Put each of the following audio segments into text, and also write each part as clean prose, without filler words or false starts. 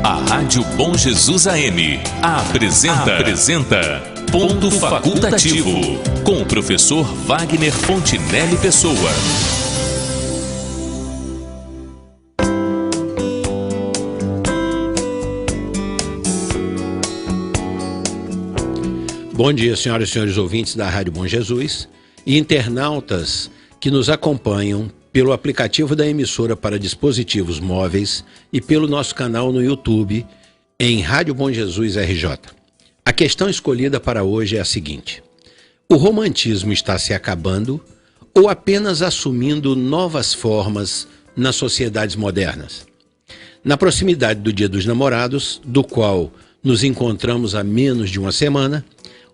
A Rádio Bom Jesus AM apresenta Ponto Facultativo, com o professor Wagner Fontinelli Pessoa. Bom dia, senhoras e senhores ouvintes da Rádio Bom Jesus e internautas que nos acompanham pelo aplicativo da emissora para dispositivos móveis e pelo nosso canal no YouTube em Rádio Bom Jesus RJ. A questão escolhida para hoje é a seguinte: o romantismo está se acabando ou apenas assumindo novas formas nas sociedades modernas? Na proximidade do Dia dos Namorados, do qual nos encontramos há menos de uma semana,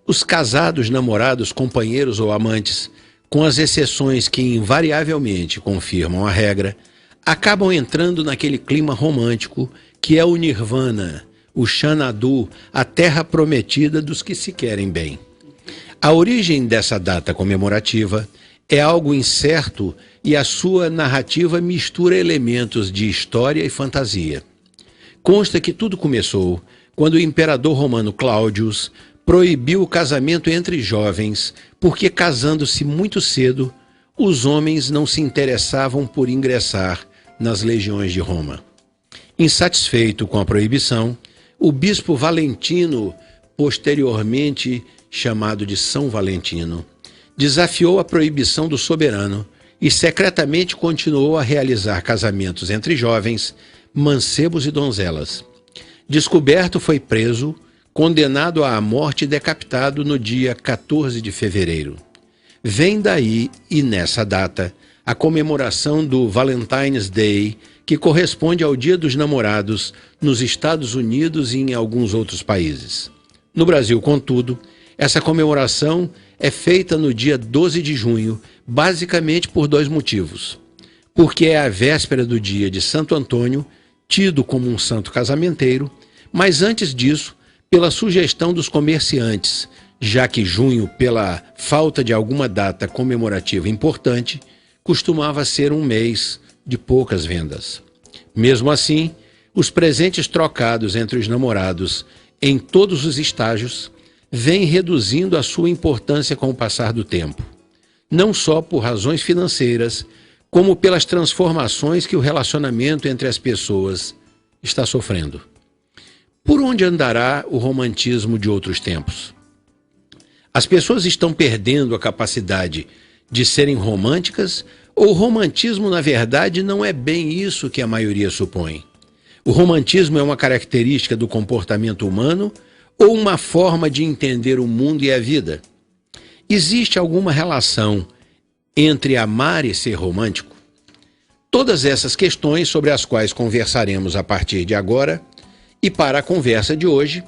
os casados, namorados, companheiros ou amantes, com as exceções que invariavelmente confirmam a regra, acabam entrando naquele clima romântico que é o nirvana, o Xanadu, a terra prometida dos que se querem bem. A origem dessa data comemorativa é algo incerto e a sua narrativa mistura elementos de história e fantasia. Consta que tudo começou quando o imperador romano Cláudius proibiu o casamento entre jovens, porque casando-se muito cedo, os homens não se interessavam por ingressar nas legiões de Roma. Insatisfeito com a proibição, o bispo Valentino, posteriormente chamado de São Valentino, desafiou a proibição do soberano e secretamente continuou a realizar casamentos entre jovens, mancebos e donzelas. Descoberto, foi preso, condenado à morte e decapitado no dia 14 de fevereiro. Vem daí, e nessa data, a comemoração do Valentine's Day, que corresponde ao Dia dos Namorados nos Estados Unidos e em alguns outros países. No Brasil, contudo, essa comemoração é feita no dia 12 de junho, basicamente por dois motivos. Porque é a véspera do dia de Santo Antônio, tido como um santo casamenteiro, mas antes disso, pela sugestão dos comerciantes, já que junho, pela falta de alguma data comemorativa importante, costumava ser um mês de poucas vendas. Mesmo assim, os presentes trocados entre os namorados em todos os estágios vêm reduzindo a sua importância com o passar do tempo, não só por razões financeiras, como pelas transformações que o relacionamento entre as pessoas está sofrendo. Por onde andará o romantismo de outros tempos? As pessoas estão perdendo a capacidade de serem românticas ou o romantismo, na verdade, não é bem isso que a maioria supõe? O romantismo é uma característica do comportamento humano ou uma forma de entender o mundo e a vida? Existe alguma relação entre amar e ser romântico? Todas essas questões sobre as quais conversaremos a partir de agora. E para a conversa de hoje,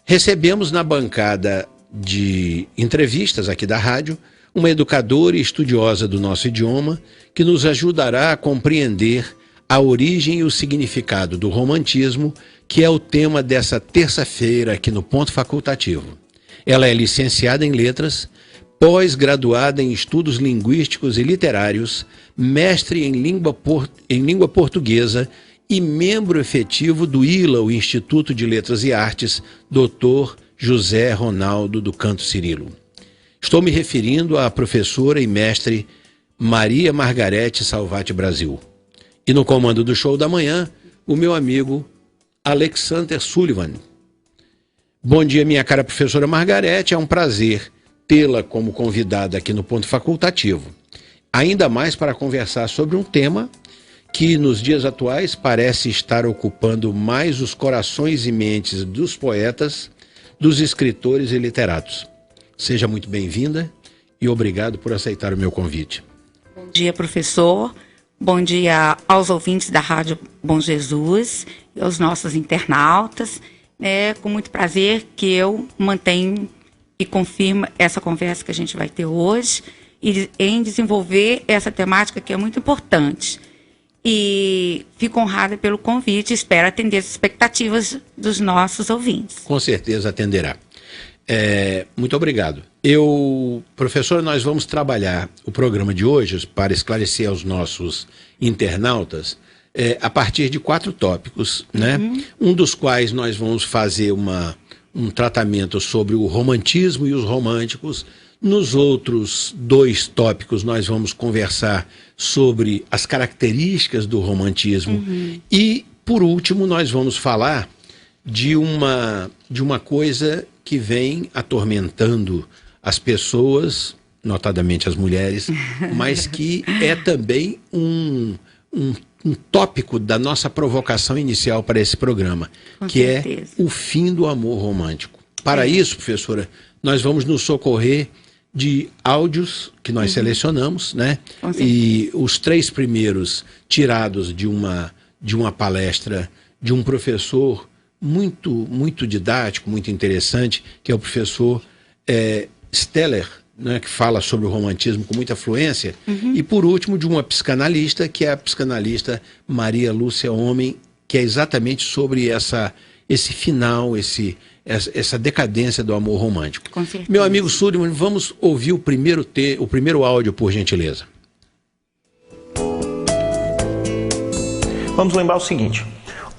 recebemos na bancada de entrevistas aqui da rádio uma educadora e estudiosa do nosso idioma que nos ajudará a compreender a origem e o significado do romantismo, que é o tema dessa terça-feira aqui no Ponto Facultativo. Ela é licenciada em Letras, pós-graduada em Estudos Linguísticos e Literários, mestre em língua portuguesa e membro efetivo do ILA, o Instituto de Letras e Artes, Dr. José Ronaldo do Canto Cirilo. Estou me referindo à professora e mestre Maria Margarete Salvati Brasil. E no comando do show da manhã, o meu amigo Alexander Sullivan. Bom dia, minha cara professora Margarete, é um prazer tê-la como convidada aqui no Ponto Facultativo. Ainda mais para conversar sobre um tema que nos dias atuais parece estar ocupando mais os corações e mentes dos poetas, dos escritores e literatos. Seja muito bem-vinda e obrigado por aceitar o meu convite. Bom dia, professor. Bom dia aos ouvintes da Rádio Bom Jesus e aos nossos internautas. É com muito prazer que eu mantenho e confirmo essa conversa que a gente vai ter hoje e em desenvolver essa temática que é muito importante. E fico honrada pelo convite, espero atender as expectativas dos nossos ouvintes. Com certeza atenderá. Muito obrigado. Professor, nós vamos trabalhar o programa de hoje para esclarecer aos nossos internautas a partir de 4 tópicos, né? Um dos quais nós vamos fazer um tratamento sobre o romantismo e os românticos. Nos outros 2 tópicos nós vamos conversar sobre as características do romantismo. E, por último, nós vamos falar de uma coisa que vem atormentando as pessoas, notadamente as mulheres, mas que é também um tópico da nossa provocação inicial para esse programa, que é o fim do amor romântico. Para isso, professora, nós vamos nos socorrer de áudios que nós selecionamos, né? E os 3 primeiros tirados de uma palestra de um professor muito didático, muito interessante, que é o professor Steller, né, que fala sobre o romantismo com muita fluência, e por último de uma psicanalista, que é a psicanalista Maria Lúcia Homem, que é exatamente sobre esse final, essa decadência do amor romântico. Com certeza. Meu amigo Suleiman, vamos ouvir o primeiro áudio, por gentileza. Vamos lembrar o seguinte: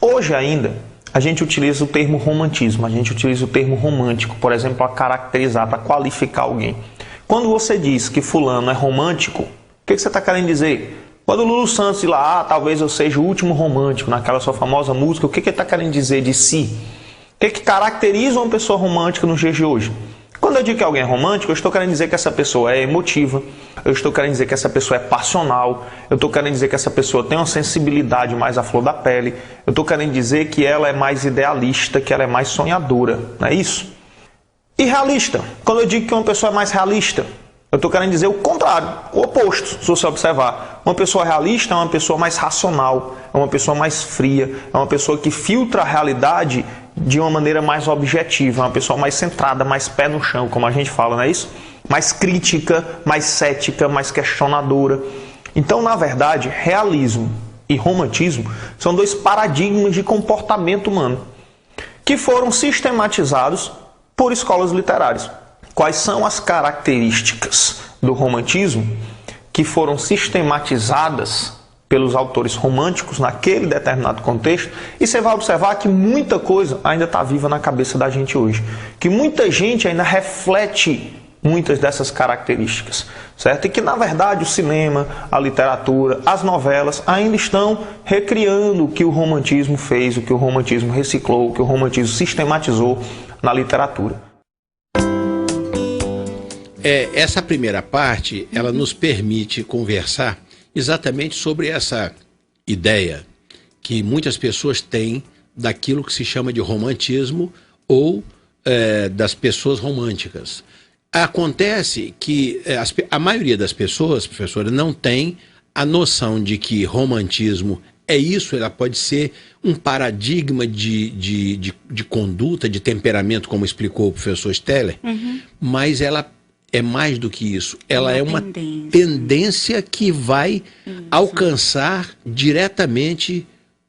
hoje ainda a gente utiliza o termo romantismo, a gente utiliza o termo romântico, por exemplo, para caracterizar, para qualificar alguém. Quando você diz que fulano é romântico, o que você está querendo dizer? Quando o Lulu Santos diz lá, talvez eu seja o último romântico, naquela sua famosa música, o que ele está querendo dizer de si? O que caracteriza uma pessoa romântica nos dias de hoje? Quando eu digo que alguém é romântico, eu estou querendo dizer que essa pessoa é emotiva, eu estou querendo dizer que essa pessoa é passional, eu estou querendo dizer que essa pessoa tem uma sensibilidade mais à flor da pele, eu estou querendo dizer que ela é mais idealista, que ela é mais sonhadora, não é isso? E realista, quando eu digo que uma pessoa é mais realista, eu estou querendo dizer o contrário, o oposto, se você observar. Uma pessoa realista é uma pessoa mais racional, é uma pessoa mais fria, é uma pessoa que filtra a realidade de uma maneira mais objetiva, é uma pessoa mais centrada, mais pé no chão, como a gente fala, não é isso? Mais crítica, mais cética, mais questionadora. Então, na verdade, realismo e romantismo são 2 paradigmas de comportamento humano que foram sistematizados por escolas literárias. Quais são as características do romantismo que foram sistematizadas pelos autores românticos naquele determinado contexto? E você vai observar que muita coisa ainda está viva na cabeça da gente hoje. Que muita gente ainda reflete muitas dessas características, certo? E que, na verdade, o cinema, a literatura, as novelas ainda estão recriando o que o romantismo fez, o que o romantismo reciclou, o que o romantismo sistematizou na literatura. Essa primeira parte, ela nos permite conversar exatamente sobre essa ideia que muitas pessoas têm daquilo que se chama de romantismo ou das pessoas românticas. Acontece que a maioria das pessoas, professora, não tem a noção de que romantismo é isso, ela pode ser um paradigma de conduta, de temperamento, como explicou o professor Steller, mas ela é mais do que isso. Ela é uma tendência que vai alcançar diretamente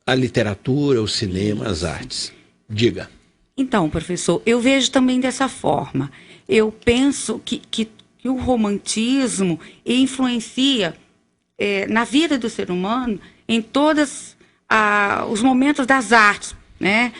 a literatura, o cinema, as artes. Diga. Então, professor, eu vejo também dessa forma. Eu penso que o romantismo influencia na vida do ser humano em todos os momentos das artes, né?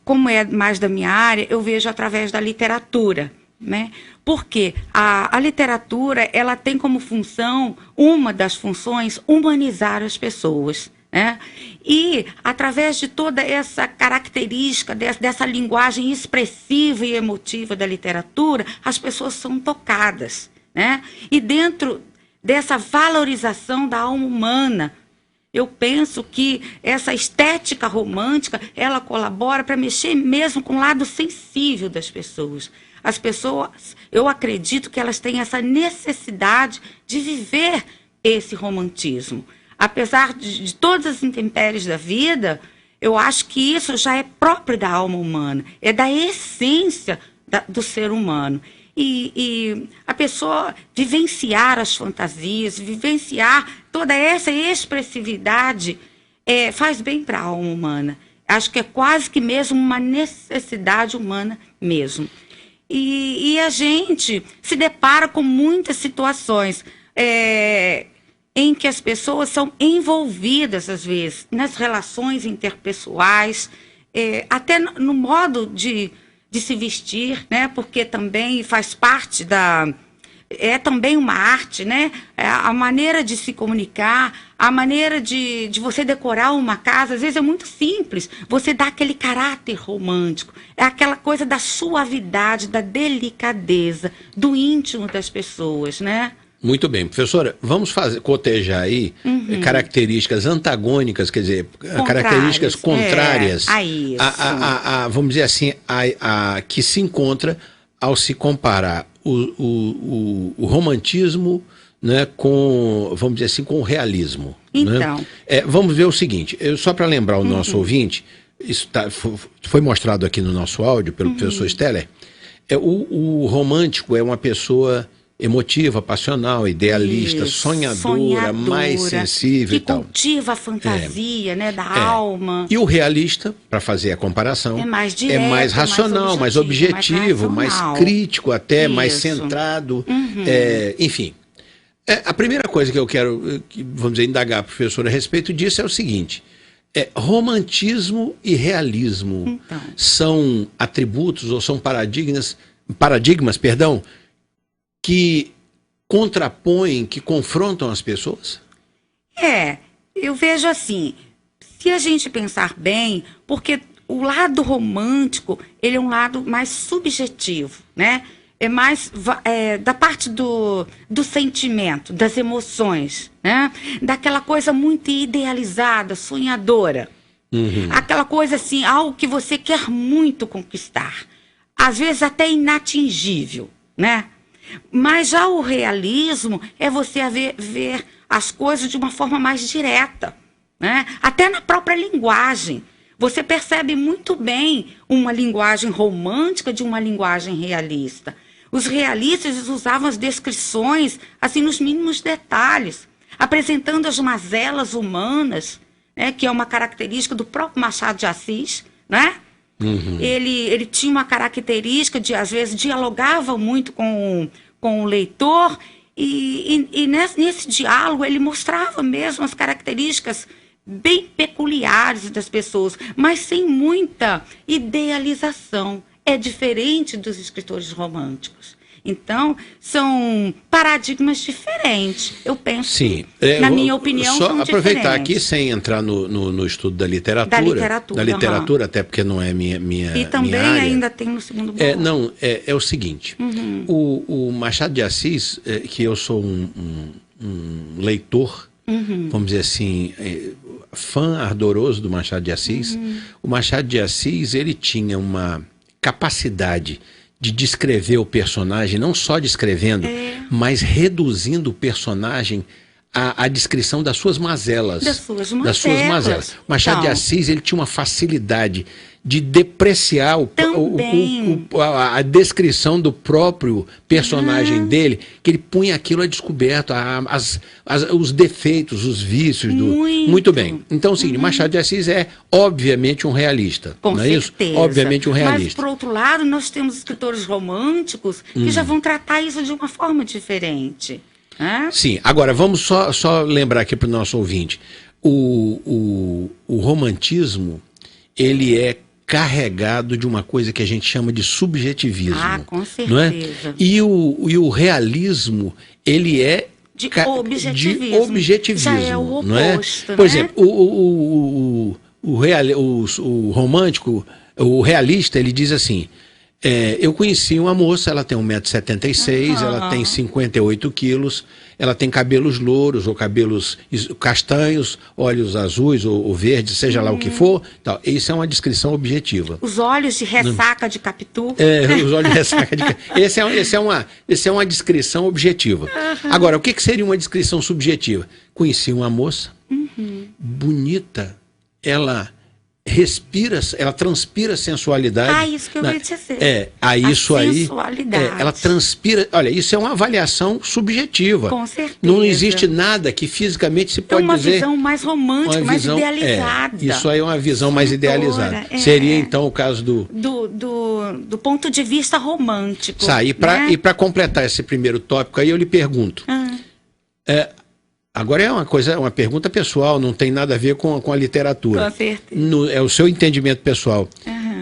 Como é mais da minha área, eu vejo através da literatura, né? Porque a literatura, ela tem como função, uma das funções, humanizar as pessoas, né? E através de toda essa característica, dessa linguagem expressiva e emotiva da literatura, as pessoas são tocadas, né? E dentro dessa valorização da alma humana, eu penso que essa estética romântica, ela colabora para mexer mesmo com o lado sensível das pessoas. As pessoas, eu acredito que elas têm essa necessidade de viver esse romantismo. Apesar de todas as intempéries da vida, eu acho que isso já é próprio da alma humana, é da essência do ser humano. E a pessoa vivenciar as fantasias, vivenciar toda essa expressividade, faz bem para a alma humana. Acho que é quase que mesmo uma necessidade humana mesmo. E a gente se depara com muitas situações. em que as pessoas são envolvidas, às vezes, nas relações interpessoais, até no modo de se vestir, né? Porque também faz parte é também uma arte, né? A maneira de se comunicar, a maneira de você decorar uma casa, às vezes é muito simples. Você dá aquele caráter romântico, é aquela coisa da suavidade, da delicadeza, do íntimo das pessoas, né? Muito bem, professora, vamos cotejar aí características antagônicas, quer dizer, características contrárias a isso. Vamos dizer assim, a que se encontra ao se comparar o romantismo, né, com, vamos dizer assim, com o realismo. Então. Né? Vamos ver o seguinte, só para lembrar o nosso ouvinte, isso foi mostrado aqui no nosso áudio pelo professor Steller, o romântico é uma pessoa emotiva, passional, idealista, sonhadora, mais sensível e tal. Que cultiva a fantasia, né, da alma. E o realista, para fazer a comparação, é mais direto, mais racional, mais objetivo, mais crítico até, mais centrado, enfim. A primeira coisa que eu quero, vamos dizer, indagar a professora a respeito disso é o seguinte, romantismo e realismo são atributos ou são paradigmas, que contrapõem, que confrontam as pessoas? Eu vejo assim, se a gente pensar bem, porque o lado romântico, ele é um lado mais subjetivo, né? É mais da parte do sentimento, das emoções, né? Daquela coisa muito idealizada, sonhadora. Aquela coisa assim, algo que você quer muito conquistar. Às vezes até inatingível, né? Mas já o realismo é você ver as coisas de uma forma mais direta, né? Até na própria linguagem. Você percebe muito bem uma linguagem romântica de uma linguagem realista. Os realistas usavam as descrições assim nos mínimos detalhes, apresentando as mazelas humanas, né? Que é uma característica do próprio Machado de Assis, né? Ele tinha uma característica de, às vezes, dialogava muito com o leitor e nesse diálogo ele mostrava mesmo as características bem peculiares das pessoas, mas sem muita idealização. É diferente dos escritores românticos. Então, são paradigmas diferentes. Eu penso, sim, na minha opinião, só são aproveitar diferentes. aqui, sem entrar no estudo da literatura, até porque não é minha E também área. ainda tem no segundo bloco. É o seguinte, o Machado de Assis, que eu sou um leitor, vamos dizer assim, fã ardoroso do Machado de Assis, o Machado de Assis, ele tinha uma capacidade de descrever o personagem, não só descrevendo, mas reduzindo o personagem à descrição das suas mazelas. Das suas mazelas. Machado de Assis, ele tinha uma facilidade de depreciar a descrição do próprio personagem dele, que ele punha aquilo a descoberto, os defeitos, os vícios. Muito bem. Então, é o seguinte, Machado de Assis é, obviamente, um realista. Com não é certeza. Isso? Obviamente, um realista. Mas, por outro lado, nós temos escritores românticos que já vão tratar isso de uma forma diferente. Sim. Agora, vamos só lembrar aqui para o nosso ouvinte. O romantismo, ele é carregado de uma coisa que a gente chama de subjetivismo. Com certeza. Não é? E o realismo, ele é de objetivismo. Já é o oposto, não é? Por exemplo, o romântico, o realista, ele diz assim, eu conheci uma moça, ela tem 1,76 m, ela tem 58 quilos, ela tem cabelos louros ou cabelos castanhos, olhos azuis ou verdes, seja lá o que for. Tal. Isso é uma descrição objetiva. Os olhos de ressaca de Capitu. Os olhos de ressaca de Capitu. Essa é uma descrição objetiva. Agora, o que seria uma descrição subjetiva? Conheci uma moça bonita, ela transpira sensualidade. Isso que eu ia dizer. Sensualidade. Ela transpira. Olha, isso é uma avaliação subjetiva. Com certeza. Não existe nada que fisicamente se pode dizer. É uma visão mais romântica, mais idealizada. Isso aí é uma visão mais idealizada. Seria então o caso do ponto de vista romântico. E para completar esse primeiro tópico aí, eu lhe pergunto. Agora é uma pergunta pessoal, não tem nada a ver com a literatura. Com certeza. É o seu entendimento pessoal.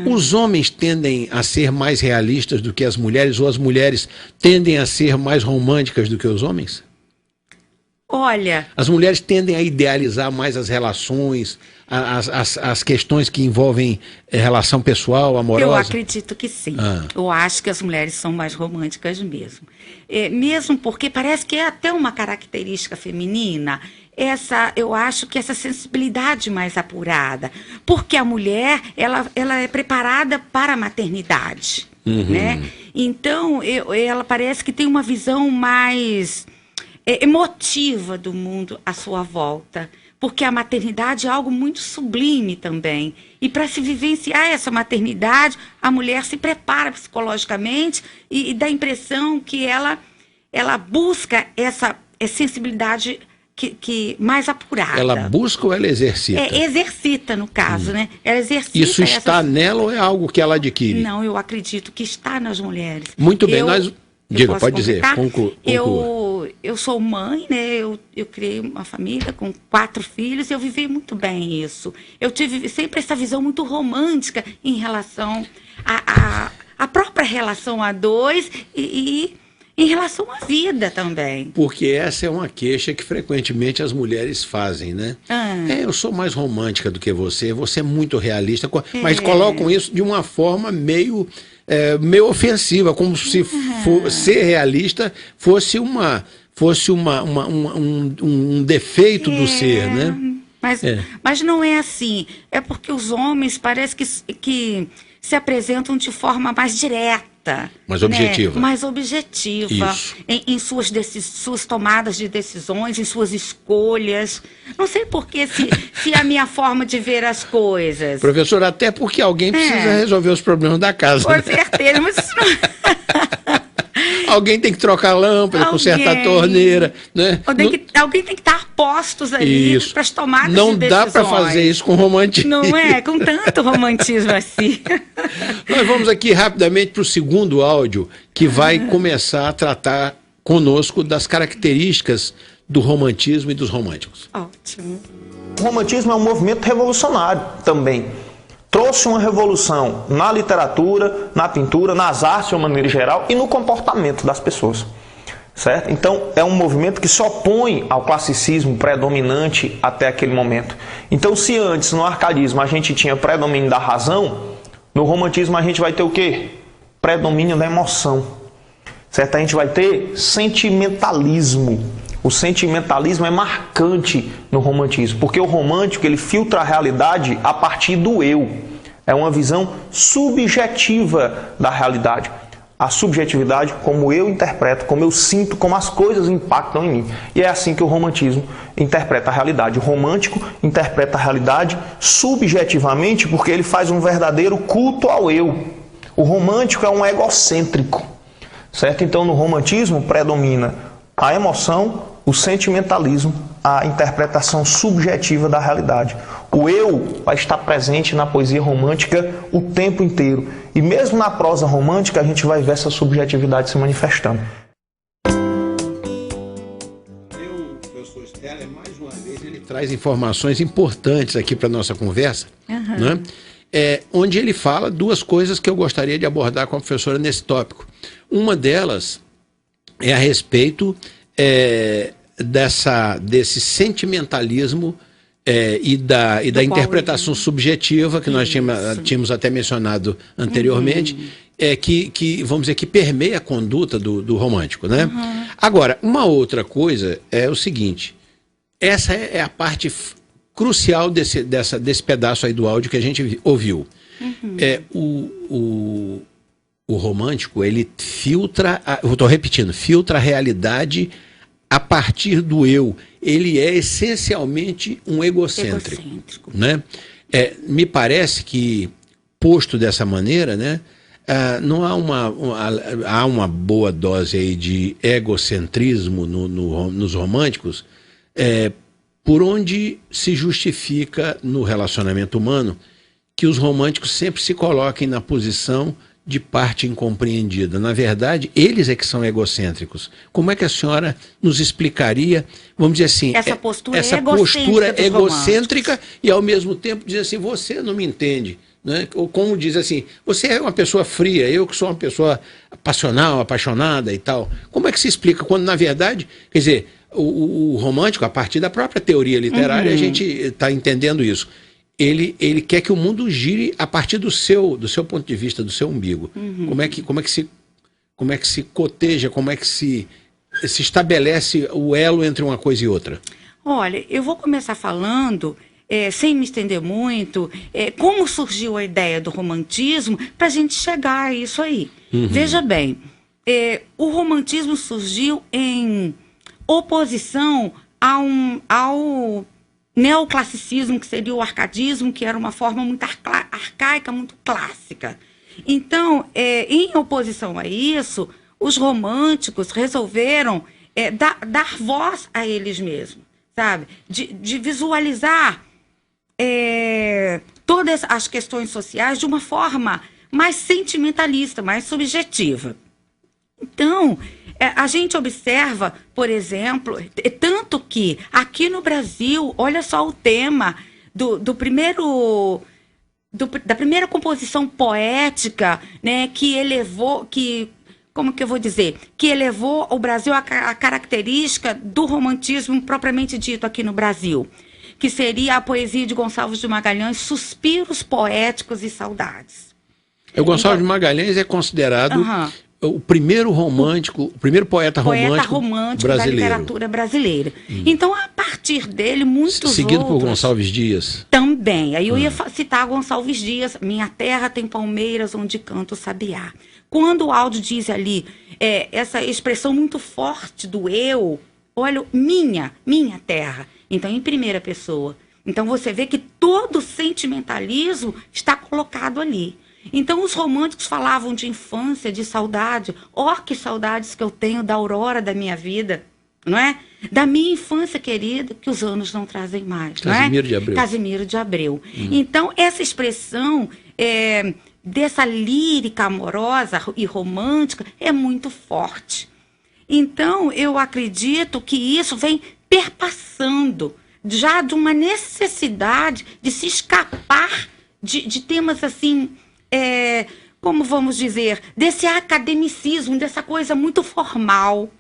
Os homens tendem a ser mais realistas do que as mulheres, ou as mulheres tendem a ser mais românticas do que os homens? Olha... As mulheres tendem a idealizar mais as relações, as questões que envolvem relação pessoal, amorosa? Eu acredito que sim. Eu acho que as mulheres são mais românticas mesmo. Mesmo porque parece que é até uma característica feminina, eu acho que essa sensibilidade mais apurada. Porque a mulher, ela é preparada para a maternidade, né? Então, ela parece que tem uma visão mais... emotiva do mundo à sua volta, porque a maternidade é algo muito sublime também. E para se vivenciar essa maternidade, a mulher se prepara psicologicamente e dá a impressão que ela busca essa sensibilidade que mais apurada. Ela busca ou ela exercita? Exercita, no caso, né? Ela exercita. Isso está nela ou é algo que ela adquire? Não, eu acredito que está nas mulheres. Muito bem, Diga, pode dizer, conclua. Eu sou mãe, né? Eu criei uma família com 4 filhos e eu vivi muito bem isso. Eu tive sempre essa visão muito romântica em relação à própria relação a dois e em relação à vida também. Porque essa é uma queixa que frequentemente as mulheres fazem, né? Eu sou mais romântica do que você é muito realista, mas colocam isso de uma forma meio ofensiva, como se ser realista fosse um defeito do ser, né? Mas não é assim. É porque os homens parece que se apresentam de forma mais direta. Mais objetiva. Né? Mais objetiva em suas tomadas de decisões, em suas escolhas. Não sei por que se a minha forma de ver as coisas. Professor, até porque alguém precisa resolver os problemas da casa. Com certeza, mas isso não... Alguém tem que trocar a lâmpada, consertar a torneira, né? Alguém tem que estar postos ali para as tomadas de decisões. Não dá para fazer isso com romantismo. Não é? Com tanto romantismo assim. Nós vamos aqui rapidamente para o segundo áudio, que vai começar a tratar conosco das características do romantismo e dos românticos. Ótimo. O romantismo é um movimento revolucionário também. Trouxe uma revolução na literatura, na pintura, nas artes de uma maneira geral e no comportamento das pessoas, certo? Então é um movimento que se opõe ao classicismo predominante até aquele momento. Então se antes no arcadismo a gente tinha predomínio da razão, no romantismo a gente vai ter o quê? Predomínio da emoção, certo? A gente vai ter sentimentalismo. O sentimentalismo é marcante no romantismo, porque o romântico ele filtra a realidade a partir do eu. É uma visão subjetiva da realidade. A subjetividade, como eu interpreto, como eu sinto, como as coisas impactam em mim. E é assim que o romantismo interpreta a realidade. O romântico interpreta a realidade subjetivamente porque ele faz um verdadeiro culto ao eu. O romântico é um egocêntrico, certo? Então no romantismo predomina a emoção, o sentimentalismo, a interpretação subjetiva da realidade. O eu vai estar presente na poesia romântica o tempo inteiro. E mesmo na prosa romântica a gente vai ver essa subjetividade se manifestando. O professor Steller, mais uma vez, ele traz informações importantes aqui para a nossa conversa, né? Onde ele fala 2 coisas que eu gostaria de abordar com a professora nesse tópico. Uma delas é a respeito desse sentimentalismo e da interpretação subjetiva que nós tínhamos até mencionado anteriormente, que vamos dizer que permeia a conduta do romântico, né? Agora, uma outra coisa é o seguinte: essa é a parte crucial desse pedaço aí do áudio que a gente ouviu. O romântico, ele filtra, eu estou repetindo, filtra a realidade a partir do eu. Ele é essencialmente um egocêntrico. Né? Me parece que, posto dessa maneira, né, não há uma boa dose aí de egocentrismo nos românticos, por onde se justifica no relacionamento humano que os românticos sempre se coloquem na posição de parte incompreendida. Na verdade, eles é que são egocêntricos. Como é que a senhora nos explicaria, vamos dizer assim, essa postura egocêntrica e ao mesmo tempo dizer assim, você não me entende, né? Ou como diz assim, você é uma pessoa fria, eu que sou uma pessoa passional, apaixonada e tal. Como é que se explica quando, na verdade, quer dizer, o romântico, a partir da própria teoria literária, a gente está entendendo isso. Ele quer que o mundo gire a partir do seu ponto de vista, do seu umbigo. Como é que se coteja, como é que se estabelece o elo entre uma coisa e outra? Olha, eu vou começar falando, sem me estender muito, como surgiu a ideia do romantismo para a gente chegar a isso aí. Veja bem, o romantismo surgiu em oposição ao neoclassicismo, que seria o arcadismo, que era uma forma muito arcaica, muito clássica. Então, em oposição a isso, os românticos resolveram dar voz a eles mesmos, sabe? De visualizar todas as questões sociais de uma forma mais sentimentalista, mais subjetiva. Então, a gente observa, por exemplo, tanto que aqui no Brasil, olha só o tema da primeira composição poética, né, que elevou o Brasil à característica do romantismo propriamente dito aqui no Brasil, que seria a poesia de Gonçalves de Magalhães, Suspiros Poéticos e Saudades. O Gonçalves de Magalhães é considerado o primeiro romântico, o primeiro poeta romântico brasileiro. Da literatura brasileira. Então, a partir dele, muitos seguido outros... por Gonçalves Dias. Também. Aí eu ia citar Gonçalves Dias, Minha terra tem palmeiras onde canta o sabiá. Quando o áudio diz ali, essa expressão muito forte do eu, olha, minha terra. Então, em primeira pessoa. Então, você vê que todo o sentimentalismo está colocado ali. Então, os românticos falavam de infância, de saudade. Que saudades que eu tenho da aurora da minha vida, não é? Da minha infância querida, que os anos não trazem mais, Casimiro de Abreu. Casimiro de Abreu. Então, essa expressão dessa lírica amorosa e romântica é muito forte. Então, eu acredito que isso vem perpassando já de uma necessidade de se escapar de temas assim... como vamos dizer, desse academicismo, dessa coisa muito formal,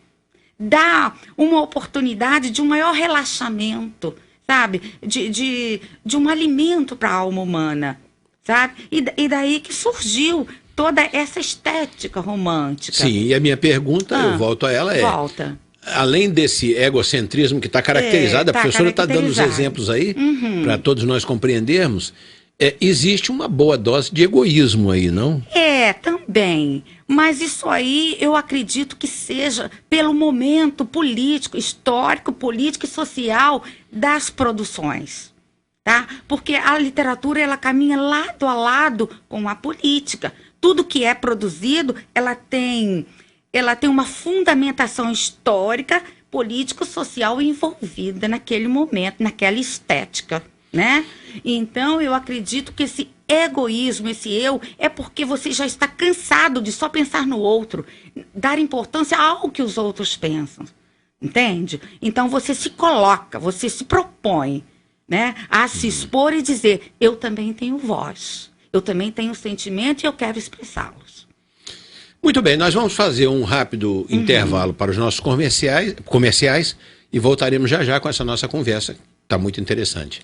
dá uma oportunidade de um maior relaxamento, sabe? De um alimento para a alma humana, sabe? E daí que surgiu toda essa estética romântica. Sim, e a minha pergunta, eu volto a ela, Volta. Além desse egocentrismo que está caracterizado, a professora está dando os exemplos aí, para todos nós compreendermos, existe uma boa dose de egoísmo aí, não? Também. Mas isso aí eu acredito que seja pelo momento político, histórico, político e social das produções. Tá? Porque a literatura ela caminha lado a lado com a política. Tudo que é produzido, ela tem uma fundamentação histórica, político-social envolvida naquele momento, naquela estética. Né? Então, eu acredito que esse egoísmo, esse eu, é porque você já está cansado de só pensar no outro, dar importância ao que os outros pensam, entende? Então, você se coloca, você se propõe, né, a se expor e dizer, eu também tenho voz, eu também tenho sentimento e eu quero expressá-los. Muito bem, nós vamos fazer um rápido intervalo para os nossos comerciais e voltaremos já já com essa nossa conversa, está muito interessante.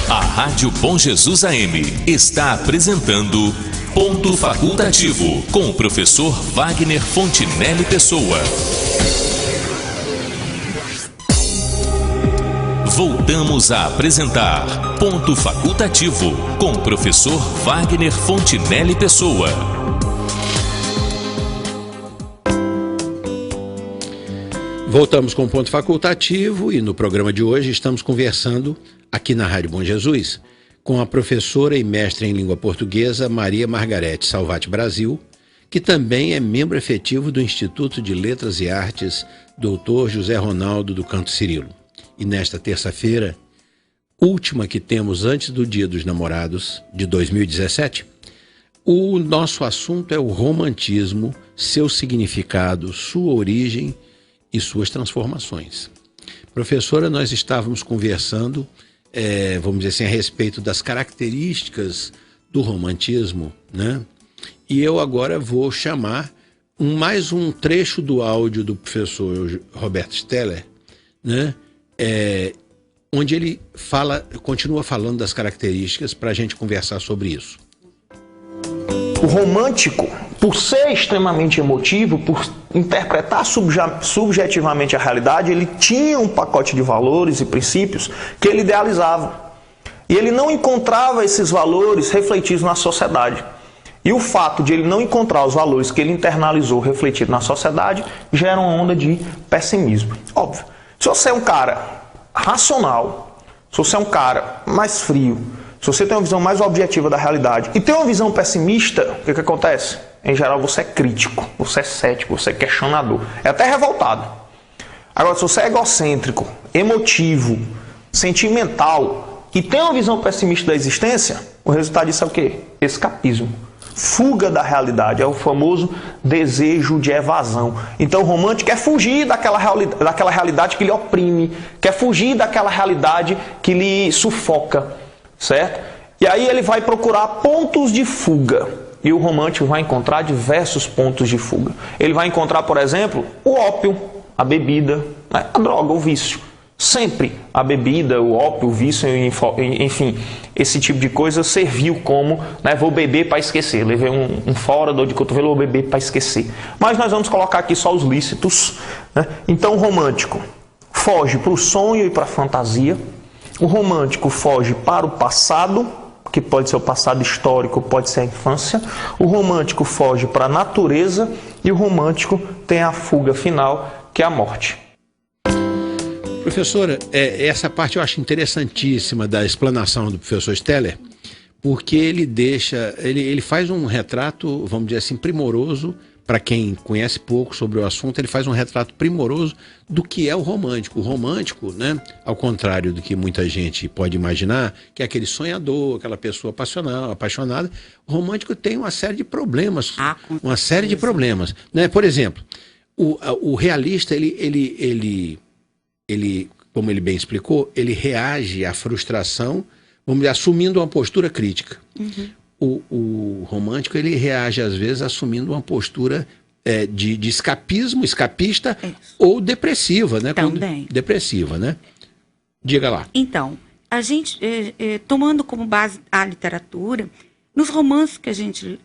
A Rádio Bom Jesus AM está apresentando Ponto Facultativo com o professor Wagner Fontinelli Pessoa. Voltamos a apresentar Ponto Facultativo com o professor Wagner Fontinelli Pessoa. Voltamos com o Ponto Facultativo e no programa de hoje estamos conversando aqui na Rádio Bom Jesus com a professora e mestre em língua portuguesa Maria Margarete Salvati Brasil, que também é membro efetivo do Instituto de Letras e Artes Dr. José Ronaldo do Canto Cirilo. E nesta terça-feira, última que temos antes do Dia dos Namorados, de 2017, o nosso assunto é o romantismo, seu significado, sua origem e suas transformações. Professora, nós estávamos conversando, vamos dizer assim, a respeito das características do romantismo, né? E eu agora vou chamar mais um trecho do áudio do professor Roberto Steller, né? Onde ele continua falando das características para a gente conversar sobre isso. O romântico, por ser extremamente emotivo, por interpretar subjetivamente a realidade, ele tinha um pacote de valores e princípios que ele idealizava. E ele não encontrava esses valores refletidos na sociedade. E o fato de ele não encontrar os valores que ele internalizou refletidos na sociedade gera uma onda de pessimismo. Óbvio, se você é um cara racional, se você é um cara mais frio, se você tem uma visão mais objetiva da realidade e tem uma visão pessimista, o que acontece? Em geral, você é crítico, você é cético, você é questionador, é até revoltado. Agora, se você é egocêntrico, emotivo, sentimental e tem uma visão pessimista da existência, o resultado disso é o quê? Escapismo. Fuga da realidade, é o famoso desejo de evasão. Então o romântico quer fugir daquela realidade que lhe oprime, quer fugir daquela realidade que lhe sufoca, certo? E aí ele vai procurar pontos de fuga. E o romântico vai encontrar diversos pontos de fuga. Ele vai encontrar, por exemplo, o ópio, a bebida, né? A droga, o vício. Sempre a bebida, o ópio, o vício, enfim, esse tipo de coisa serviu como, né, vou beber para esquecer. Levei um fora, dor de cotovelo, vou beber para esquecer. Mas nós vamos colocar aqui só os lícitos, né? Então o romântico foge para o sonho e para a fantasia. O romântico foge para o passado, que pode ser o passado histórico, pode ser a infância. O romântico foge para a natureza e o romântico tem a fuga final, que é a morte. Professora, essa parte eu acho interessantíssima da explanação do professor Steller, porque ele faz um retrato, vamos dizer assim, primoroso, para quem conhece pouco sobre o assunto, ele faz um retrato primoroso do que é o romântico. O romântico, né, ao contrário do que muita gente pode imaginar, que é aquele sonhador, aquela pessoa apaixonada, o romântico tem uma série de problemas, né? Por exemplo, o realista, ele, como ele bem explicou, ele reage à frustração, vamos dizer, assumindo uma postura crítica. Uhum. O romântico, ele reage, às vezes, assumindo uma postura de escapista ou depressiva, né? Também. Depressiva, né? Diga lá. Então, a gente, tomando como base a literatura, nos romances que a gente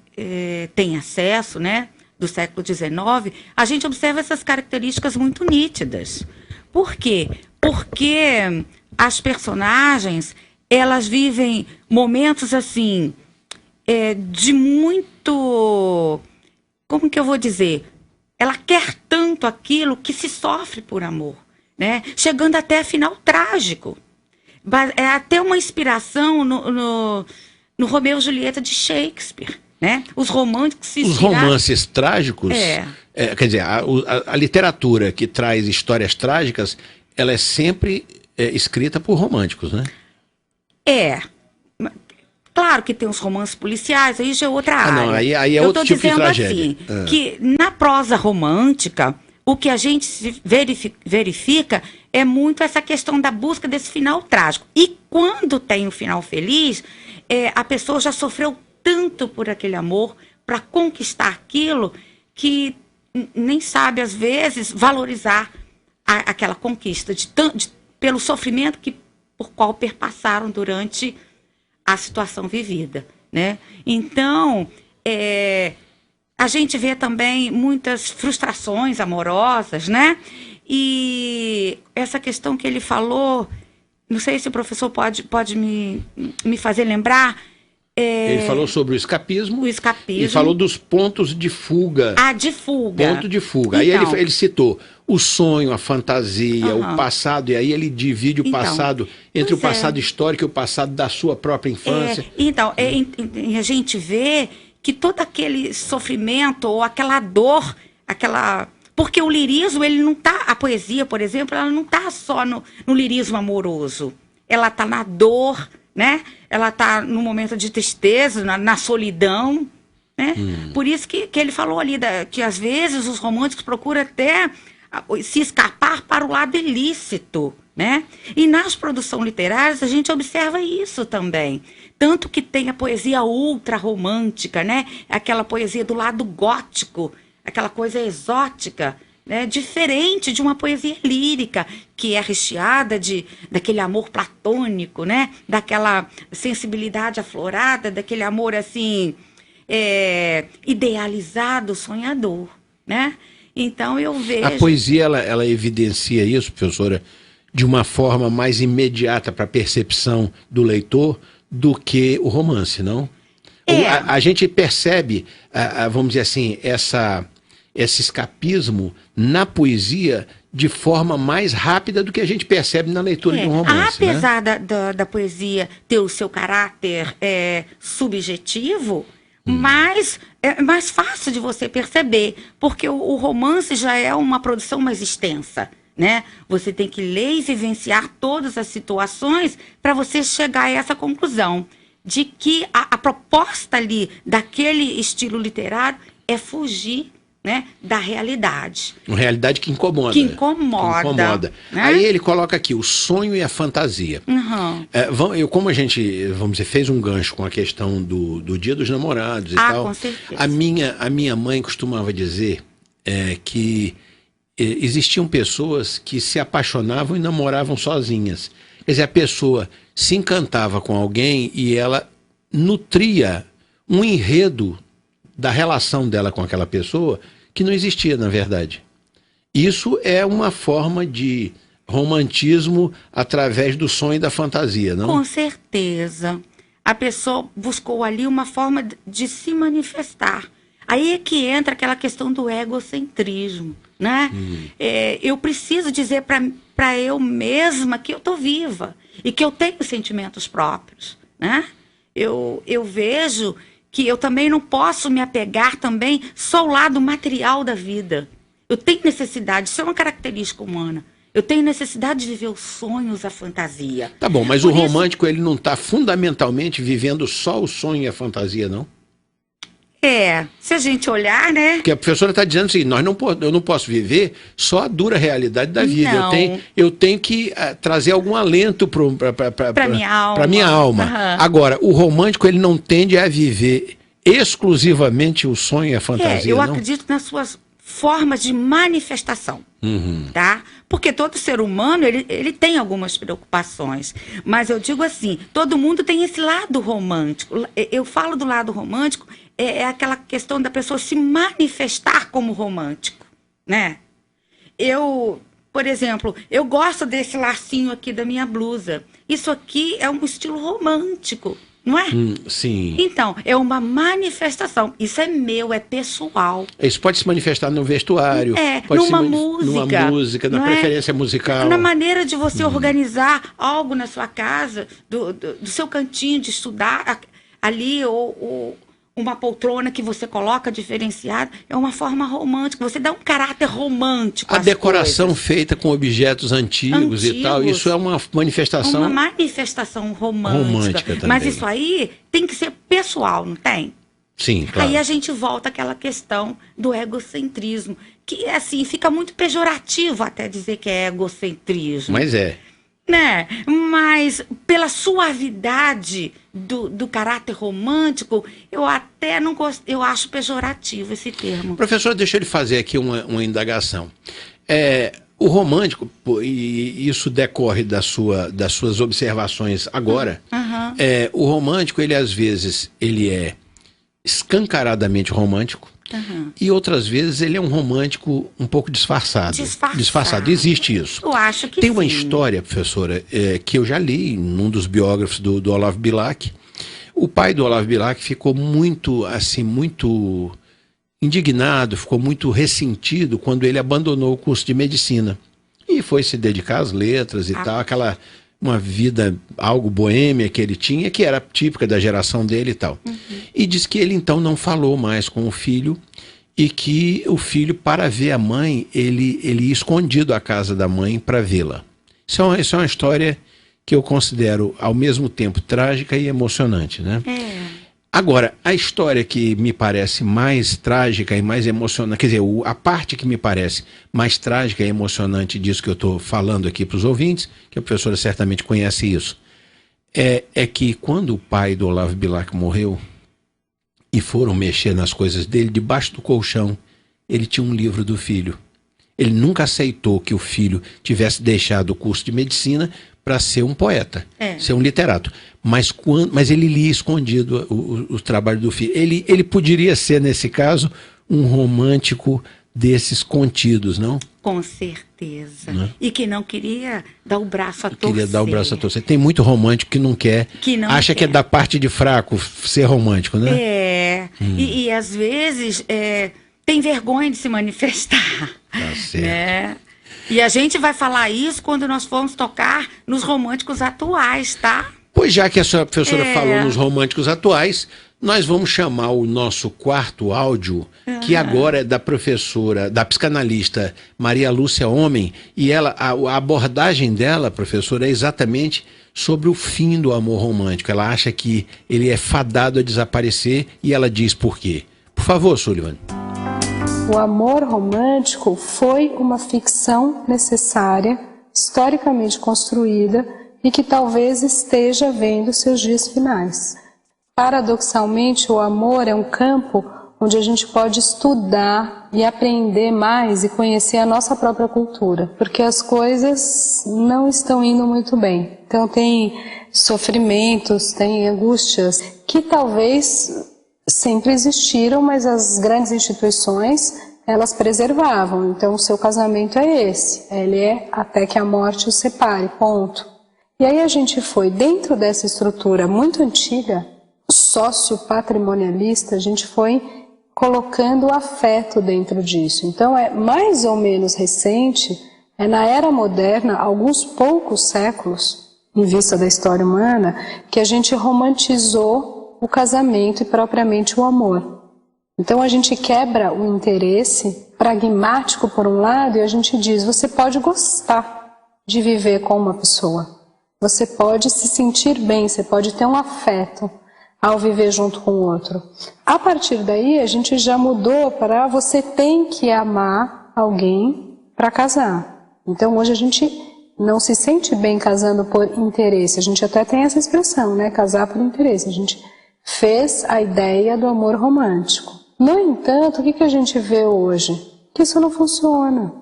tem acesso, né, do século XIX, a gente observa essas características muito nítidas. Por quê? Porque as personagens, elas vivem momentos assim, de muito... Como que eu vou dizer? Ela quer tanto aquilo que se sofre por amor, né? Chegando até final trágico. É até uma inspiração no Romeu e Julieta de Shakespeare, né? Os românticos se Os romances trágicos... quer dizer, a literatura que traz histórias trágicas, ela é sempre escrita por românticos, né? Claro que tem os romances policiais, aí já é outra área. Não, aí é outro tipo de tragédia. Assim, que na prosa romântica, o que a gente verifica é muito essa questão da busca desse final trágico. E quando tem um final feliz, a pessoa já sofreu tanto por aquele amor, para conquistar aquilo, que nem sabe, às vezes, valorizar aquela conquista, pelo sofrimento por qual perpassaram durante a situação vivida, né? Então, a gente vê também muitas frustrações amorosas, né? E essa questão que ele falou, não sei se o professor pode me fazer lembrar. Ele falou sobre o escapismo. E falou dos pontos de fuga. De fuga. Ponto de fuga. Então, aí ele citou o sonho, a fantasia, o passado, e aí ele divide o passado entre o passado histórico e o passado da sua própria infância. A gente vê que todo aquele sofrimento ou aquela dor, porque o lirismo, ele não tá, a poesia, por exemplo, ela não está só no lirismo amoroso. ela está na dor, né? Ela está no momento de tristeza, na solidão, né? Por isso que ele falou ali que às vezes os românticos procuram até se escapar para o lado ilícito, né? E nas produções literárias a gente observa isso também. Tanto que tem a poesia ultra romântica, né? Aquela poesia do lado gótico, aquela coisa exótica, né? Diferente de uma poesia lírica, que é recheada daquele amor platônico, né? Daquela sensibilidade aflorada, daquele amor assim, idealizado, sonhador, né? Então eu vejo... A poesia, ela evidencia isso, professora, de uma forma mais imediata para a percepção do leitor do que o romance, não? A gente percebe, vamos dizer assim, esse escapismo na poesia de forma mais rápida do que a gente percebe na leitura de um romance. Apesar, né, da poesia ter o seu caráter subjetivo, mas é mais fácil de você perceber, porque o romance já é uma produção mais extensa, né? Você tem que ler e vivenciar todas as situações para você chegar a essa conclusão de que a proposta ali daquele estilo literário é fugir, né, da realidade. Uma realidade que incomoda. Que incomoda. Né? Aí ele coloca aqui o sonho e a fantasia. Como a gente, vamos dizer, fez um gancho com a questão do Dia dos Namorados e tal. Com certeza. A minha mãe costumava dizer que existiam pessoas que se apaixonavam e namoravam sozinhas. Quer dizer, a pessoa se encantava com alguém e ela nutria um enredo da relação dela com aquela pessoa que não existia, na verdade. Isso é uma forma de romantismo através do sonho e da fantasia, não? Com certeza. A pessoa buscou ali uma forma de se manifestar. Aí é que entra aquela questão do egocentrismo, né? Eu preciso dizer para eu mesma que eu estou viva e que eu tenho sentimentos próprios, né? Eu vejo que eu também não posso me apegar também só ao lado material da vida. Eu tenho necessidade, isso é uma característica humana. Eu tenho necessidade de viver os sonhos, a fantasia. Tá bom, mas o romântico, ele não está fundamentalmente vivendo só o sonho e a fantasia, não? Se a gente olhar, né? Porque a professora está dizendo assim, eu não posso viver só a dura realidade da vida. Eu tenho que trazer algum alento para minha alma. Para minha alma. Agora, o romântico, ele não tende a viver exclusivamente o sonho e a fantasia, eu não? acredito nas suas formas de manifestação, tá? Porque todo ser humano, ele tem algumas preocupações. Mas eu digo assim, todo mundo tem esse lado romântico. Eu falo do lado romântico, é aquela questão da pessoa se manifestar como romântico, né? Por exemplo, eu gosto desse lacinho aqui da minha blusa. Isso aqui é um estilo romântico, não é? Sim. Então, é uma manifestação. Isso é meu, é pessoal. Isso pode se manifestar no vestuário. Pode numa música, na preferência musical. Na maneira de você organizar algo na sua casa, do seu cantinho de estudar ali, ou uma poltrona que você coloca diferenciada, é uma forma romântica. Você dá um caráter romântico A às decoração coisas. feita com objetos antigos e tal, isso é uma manifestação... Uma manifestação romântica também. Mas isso aí tem que ser pessoal, não tem? Sim, claro. Aí a gente volta àquela questão do egocentrismo, que assim, fica muito pejorativo até dizer que é egocentrismo. Mas né? Mas pela suavidade do caráter romântico, eu até não gosto, eu acho pejorativo esse termo. Professor, deixa eu lhe fazer aqui uma indagação. O romântico, e isso decorre das suas observações agora, o romântico, ele às vezes, ele é escancaradamente romântico, e outras vezes ele é um romântico um pouco disfarçado. Disfarçado. Existe isso. Eu acho que Tem uma história, professora, que eu já li num dos biógrafos do Olavo Bilac. O pai do Olavo Bilac ficou muito indignado, ficou muito ressentido quando ele abandonou o curso de medicina e foi se dedicar às letras e tal, uma vida algo boêmia que ele tinha, que era típica da geração dele e tal. E diz que ele então não falou mais com o filho e que o filho, para ver a mãe, ele ia escondido à casa da mãe para vê-la. Isso é uma história que eu considero ao mesmo tempo trágica e emocionante, né? Agora, a história que me parece mais trágica e mais emocionante, quer dizer, a parte que me parece mais trágica e emocionante disso que eu estou falando aqui para os ouvintes, que a professora certamente conhece isso, é que quando o pai do Olavo Bilac morreu e foram mexer nas coisas dele, debaixo do colchão, ele tinha um livro do filho. Ele nunca aceitou que o filho tivesse deixado o curso de medicina para ser um poeta, ser um literato. Mas ele lia escondido o trabalho do filho. Ele poderia ser, nesse caso, um romântico desses contidos, não? Com certeza. Não? E que não queria dar o braço a torcer. Queria dar o braço a torcer. Tem muito romântico que não quer, acha que é da parte de fraco ser romântico, né? E às vezes tem vergonha de se manifestar. Tá certo. Né? E a gente vai falar isso quando nós formos tocar nos românticos atuais, tá? Pois já que a senhora professora falou nos românticos atuais, nós vamos chamar o nosso quarto áudio, que agora é da professora, da psicanalista Maria Lúcia Homem, e a abordagem dela, professora, é exatamente sobre o fim do amor romântico. Ela acha que ele é fadado a desaparecer e ela diz por quê. Por favor, Sullivan. O amor romântico foi uma ficção necessária, historicamente construída e que talvez esteja vendo seus dias finais. Paradoxalmente, o amor é um campo onde a gente pode estudar e aprender mais e conhecer a nossa própria cultura, porque as coisas não estão indo muito bem. Então tem sofrimentos, tem angústias que talvez sempre existiram, mas as grandes instituições, elas preservavam. Então o seu casamento é esse, ele é até que a morte o separe, ponto. E aí a gente foi, dentro dessa estrutura muito antiga, sócio-patrimonialista, a gente foi colocando o afeto dentro disso. Então é mais ou menos recente, é na era moderna, alguns poucos séculos, em vista da história humana, que a gente romantizou o casamento e propriamente o amor. Então a gente quebra o interesse pragmático por um lado e a gente diz, você pode gostar de viver com uma pessoa, você pode se sentir bem, você pode ter um afeto ao viver junto com o outro. A partir daí a gente já mudou para você tem que amar alguém para casar. Então hoje a gente não se sente bem casando por interesse, a gente até tem essa expressão, né? Casar por interesse, a gente fez a ideia do amor romântico. No entanto, o que a gente vê hoje? Que isso não funciona.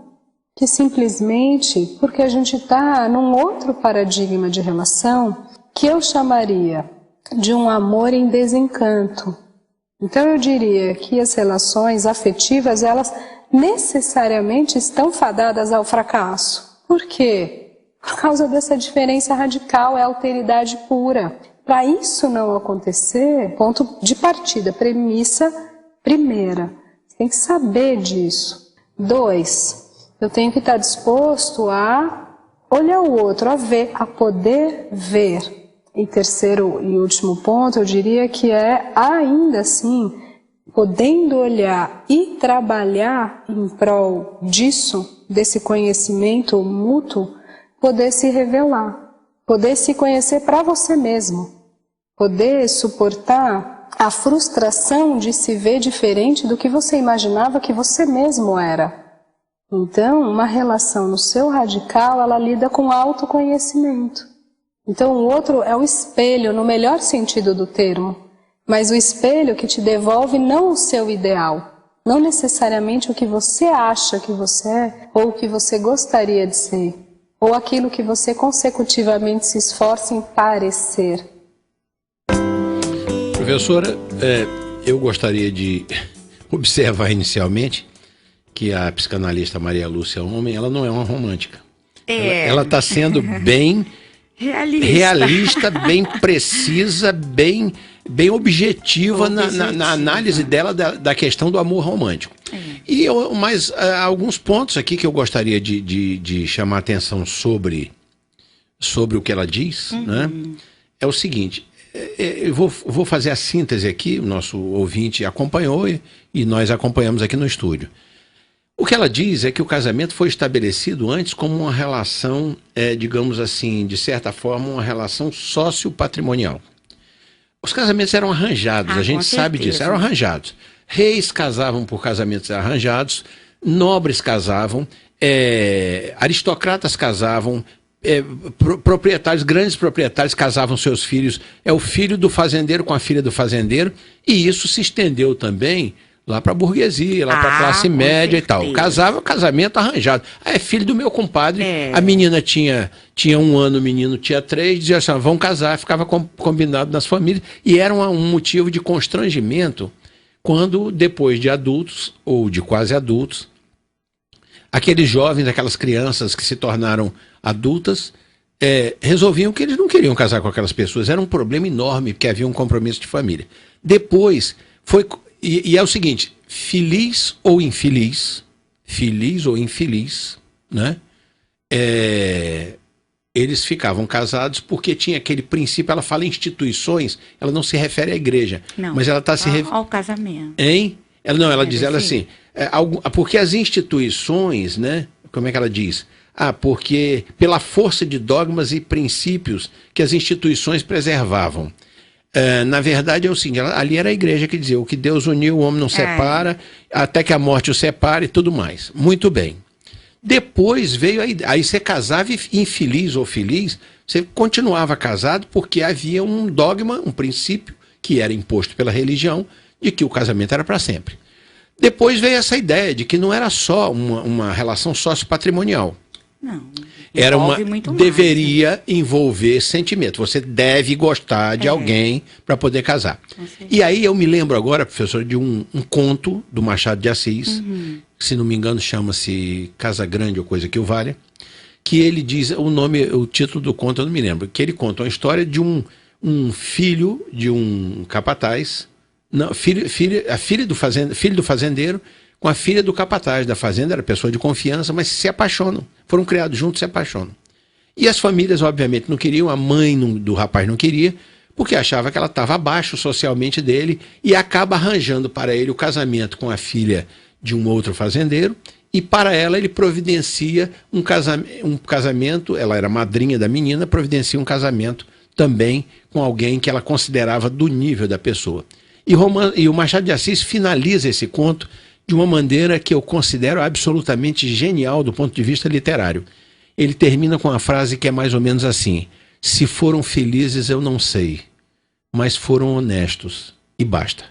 Que simplesmente, porque a gente está num outro paradigma de relação, que eu chamaria de um amor em desencanto. Então eu diria que as relações afetivas, elas necessariamente estão fadadas ao fracasso. Por quê? Por causa dessa diferença radical, é alteridade pura. Para isso não acontecer, ponto de partida, premissa primeira, você tem que saber disso. 2, eu tenho que estar disposto a olhar o outro, a ver, a poder ver. E terceiro e último ponto, eu diria que é, ainda assim, podendo olhar e trabalhar em prol disso, desse conhecimento mútuo, poder se revelar, poder se conhecer para você mesmo, poder suportar a frustração de se ver diferente do que você imaginava que você mesmo era. Então, uma relação no seu radical, ela lida com autoconhecimento. Então, o outro é o espelho, no melhor sentido do termo, mas o espelho que te devolve não o seu ideal, não necessariamente o que você acha que você é, ou o que você gostaria de ser, ou aquilo que você consecutivamente se esforça em parecer. Professora, eu gostaria de observar inicialmente que a psicanalista Maria Lúcia Homem, ela não é uma romântica. Ela está sendo bem realista, bem precisa, bem objetiva na análise dela da questão do amor romântico. Mas alguns pontos aqui que eu gostaria de chamar a atenção sobre o que ela diz, né? É o seguinte, eu vou fazer a síntese aqui, o nosso ouvinte acompanhou e nós acompanhamos aqui no estúdio. O que ela diz é que o casamento foi estabelecido antes como uma relação, digamos assim, de certa forma, uma relação sociopatrimonial. Os casamentos eram arranjados, a gente sabe disso, eram arranjados. Reis casavam por casamentos arranjados, nobres casavam, aristocratas casavam, proprietários, grandes proprietários casavam seus filhos. É o filho do fazendeiro com a filha do fazendeiro, e isso se estendeu também lá para a burguesia, lá para a classe média e tal. Casava, casamento arranjado. É filho do meu compadre. A menina tinha 1 ano, o menino tinha 3, dizia assim, vão casar, ficava combinado nas famílias. E era um motivo de constrangimento quando, depois de adultos, ou de quase adultos, aqueles jovens, aquelas crianças que se tornaram adultas, resolviam que eles não queriam casar com aquelas pessoas. Era um problema enorme, porque havia um compromisso de família. Depois, foi... E é o seguinte, feliz ou infeliz, né? Eles ficavam casados porque tinha aquele princípio, ela fala em instituições, ela não se refere à igreja, não, mas ela está se referindo ao casamento. Hein? Ela diz assim, porque as instituições, né? Como é que ela diz? Porque pela força de dogmas e princípios que as instituições preservavam. Na verdade é o seguinte, ali era a igreja que dizia, o que Deus uniu, o homem não separa, até que a morte o separe e tudo mais. Muito bem. Depois veio, aí você casava infeliz ou feliz, você continuava casado porque havia um dogma, um princípio, que era imposto pela religião, de que o casamento era para sempre. Depois veio essa ideia de que não era só uma relação sócio-patrimonial. Não. Era deveria mais, né? envolver sentimento. Você deve gostar de alguém para poder casar. E aí eu me lembro agora, professor, de um conto do Machado de Assis, que, se não me engano, chama-se Casa Grande ou coisa que o valha, que ele diz, o título do conto eu não me lembro, que ele conta uma história de um filho de um capataz, filho do fazendeiro, com a filha do capataz da fazenda, era pessoa de confiança, mas se apaixonam. Foram criados juntos, se apaixonam. E as famílias, obviamente, não queriam, a mãe do rapaz não queria, porque achava que ela estava abaixo socialmente dele, e acaba arranjando para ele o casamento com a filha de um outro fazendeiro, e para ela ele providencia um casamento, ela era madrinha da menina, providencia um casamento também com alguém que ela considerava do nível da pessoa. E o Machado de Assis finaliza esse conto de uma maneira que eu considero absolutamente genial do ponto de vista literário. Ele termina com uma frase que é mais ou menos assim: se foram felizes eu não sei, mas foram honestos, e basta.